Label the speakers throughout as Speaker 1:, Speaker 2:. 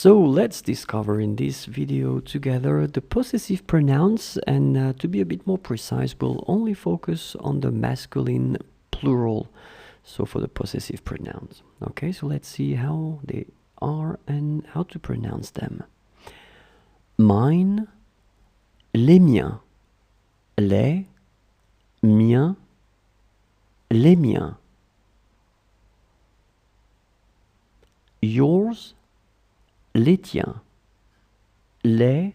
Speaker 1: So let's discover in this video together the possessive pronouns, and to be a bit more precise, we'll only focus on the masculine plural. So for the possessive pronouns. Okay, so let's see how they are and how to pronounce them. Mine, les miens. Les miens, les miens. Yours, les tiens. Les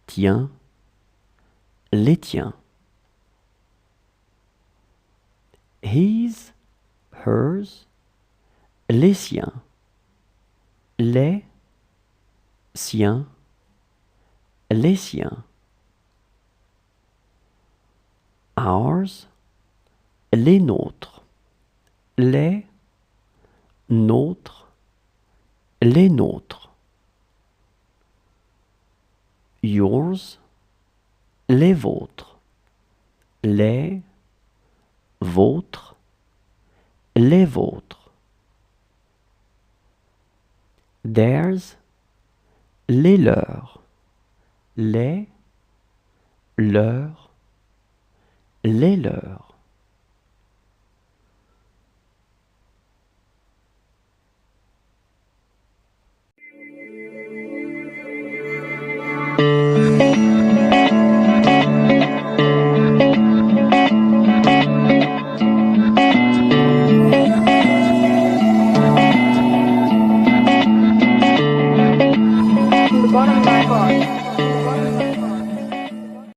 Speaker 1: tiens, les tiens. His, hers, les siens. Les siens, les siens. Ours, les nôtres. Les nôtres, les nôtres. Yours, les vôtres. Les vôtres, les vôtres. Theirs, les leurs. Les leurs, les leurs.
Speaker 2: The bottom right bar.